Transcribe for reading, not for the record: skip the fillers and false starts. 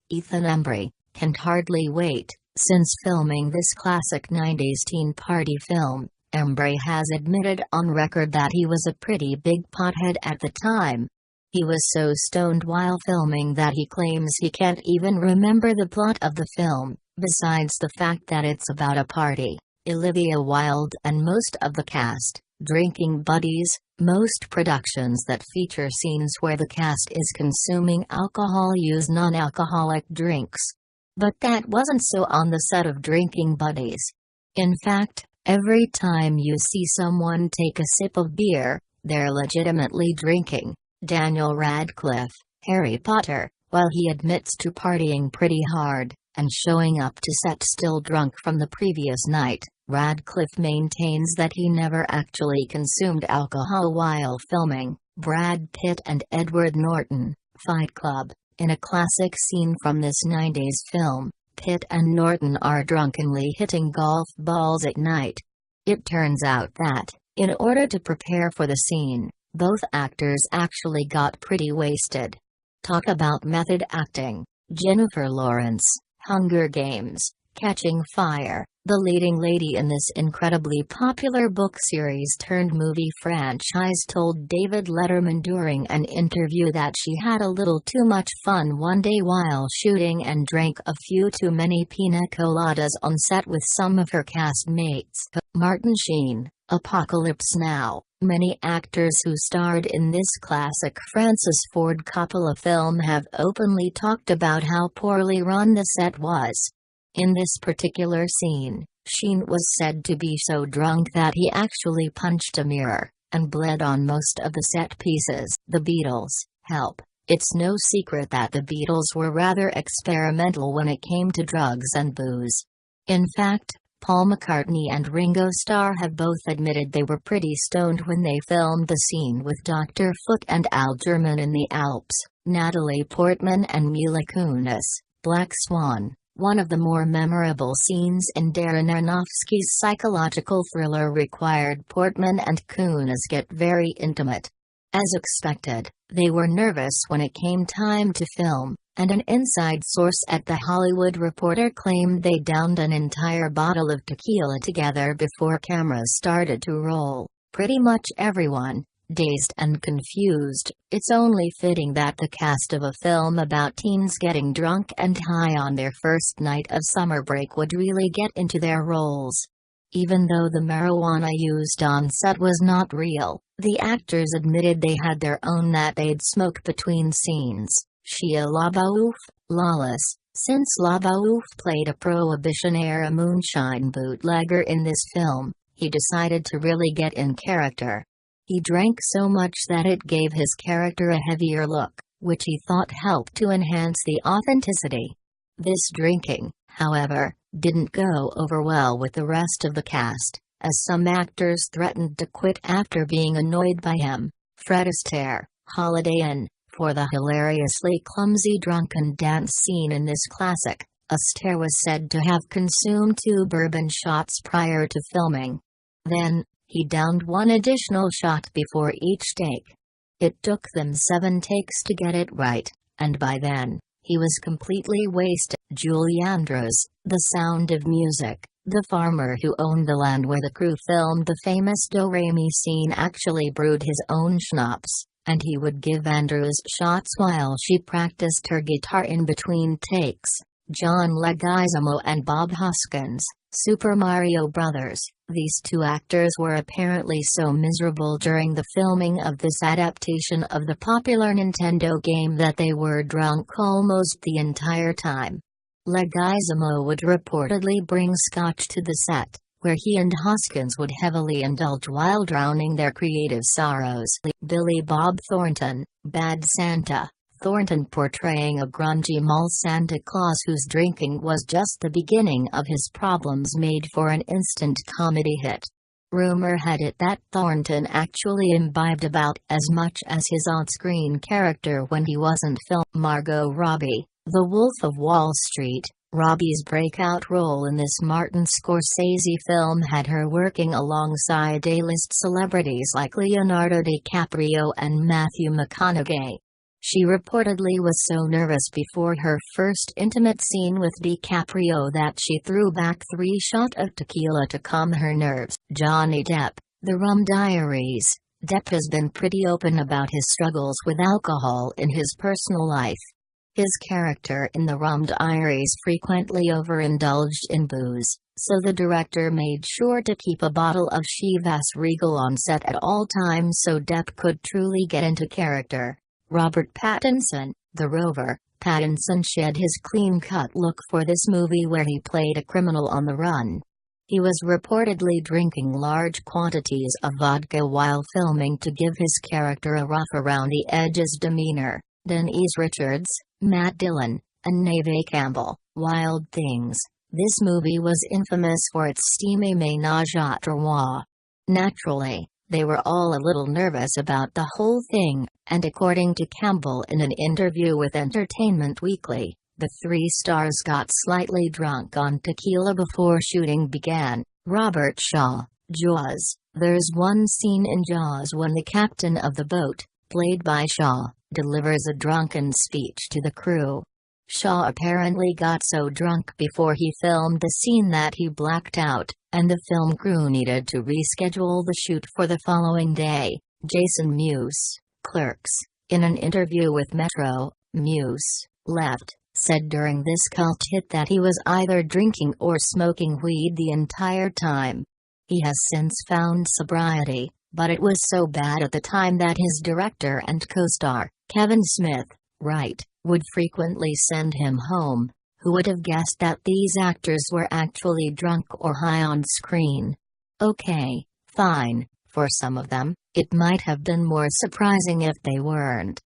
Ethan Embry, can hardly wait. Since filming this classic 90s teen party film, Embry has admitted on record that he was a pretty big pothead at the time. He was so stoned while filming that he claims he can't even remember the plot of the film, besides the fact that it's about a party. Olivia Wilde and most of the cast, drinking buddies. Most productions that feature scenes where the cast is consuming alcohol use non-alcoholic drinks. But that wasn't so on the set of Drinking Buddies. In fact, every time you see someone take a sip of beer, they're legitimately drinking. Daniel Radcliffe, Harry Potter, while he admits to partying pretty hard, and showing up to set still drunk from the previous night, Radcliffe maintains that he never actually consumed alcohol while filming. Brad Pitt and Edward Norton, Fight Club. In a classic scene from this 90s film, Pitt and Norton are drunkenly hitting golf balls at night. It turns out that, in order to prepare for the scene, both actors actually got pretty wasted. Talk about method acting. Jennifer Lawrence, Hunger Games, Catching Fire, the leading lady in this incredibly popular book series turned movie franchise, told David Letterman during an interview that she had a little too much fun one day while shooting and drank a few too many pina coladas on set with some of her castmates. Martin Sheen, Apocalypse Now. Many actors who starred in this classic Francis Ford Coppola film have openly talked about how poorly run the set was. In this particular scene, Sheen was said to be so drunk that he actually punched a mirror, and bled on most of the set pieces. The Beatles, Help. It's no secret that the Beatles were rather experimental when it came to drugs and booze. In fact, Paul McCartney and Ringo Starr have both admitted they were pretty stoned when they filmed the scene with Dr. Foote and Al German in the Alps. Natalie Portman and Mila Kunis, Black Swan. One of the more memorable scenes in Darren Aronofsky's psychological thriller required Portman and Kunis get very intimate. As expected, they were nervous when it came time to film, and an inside source at The Hollywood Reporter claimed they downed an entire bottle of tequila together before cameras started to roll. Pretty much everyone, dazed and confused. It's only fitting that the cast of a film about teens getting drunk and high on their first night of summer break would really get into their roles. Even though the marijuana used on set was not real, the actors admitted they had their own that they'd smoke between scenes. Shia LaBeouf, Lawless. Since LaBeouf played a Prohibition-era moonshine bootlegger in this film, he decided to really get in character. He drank so much that it gave his character a heavier look, which he thought helped to enhance the authenticity. This drinking, however, didn't go over well with the rest of the cast, as some actors threatened to quit after being annoyed by him. Fred Astaire, Holiday Inn. For the hilariously clumsy drunken dance scene in this classic, Astaire was said to have consumed 2 bourbon shots prior to filming. Then, he downed 1 additional shot before each take. It took them 7 takes to get it right, and by then, he was completely wasted. Julie Andrews, The Sound of Music. The farmer who owned the land where the crew filmed the famous Do-Re-Mi scene actually brewed his own schnapps, and he would give Andrews shots while she practiced her guitar in between takes. John Leguizamo and Bob Hoskins, Super Mario Bros. These 2 actors were apparently so miserable during the filming of this adaptation of the popular Nintendo game that they were drunk almost the entire time. Leguizamo would reportedly bring scotch to the set, where he and Hoskins would heavily indulge while drowning their creative sorrows. Billy Bob Thornton, Bad Santa. Thornton portraying a grungy mall Santa Claus whose drinking was just the beginning of his problems made for an instant comedy hit. Rumor had it that Thornton actually imbibed about as much as his on-screen character when he wasn't filming. Margot Robbie, The Wolf of Wall Street. Robbie's breakout role in this Martin Scorsese film had her working alongside A-list celebrities like Leonardo DiCaprio and Matthew McConaughey. She reportedly was so nervous before her first intimate scene with DiCaprio that she threw back 3 shots of tequila to calm her nerves. Johnny Depp, The Rum Diaries. Depp has been pretty open about his struggles with alcohol in his personal life. His character in The Rum Diaries frequently overindulged in booze, so the director made sure to keep a bottle of Chivas Regal on set at all times so Depp could truly get into character. Robert Pattinson, The Rover. Pattinson shed his clean-cut look for this movie where he played a criminal on the run. He was reportedly drinking large quantities of vodka while filming to give his character a rough-around-the-edges demeanor. Denise Richards, Matt Dillon, and Neve Campbell. Wild Things. This movie was infamous for its steamy ménage à trois. Naturally, they were all a little nervous about the whole thing, and according to Campbell in an interview with Entertainment Weekly, the 3 stars got slightly drunk on tequila before shooting began. Robert Shaw, Jaws. There's one scene in Jaws when the captain of the boat, played by Shaw, delivers a drunken speech to the crew. Shaw apparently got so drunk before he filmed the scene that he blacked out, and the film crew needed to reschedule the shoot for the following day. Jason Mewes, Clerks. In an interview with Metro, Mewes, left, said during this cult hit that he was either drinking or smoking weed the entire time. He has since found sobriety, but it was so bad at the time that his director and co-star, Kevin Smith, Wright, would frequently send him home. Who would have guessed that these actors were actually drunk or high on screen? Okay, fine, for some of them, it might have been more surprising if they weren't.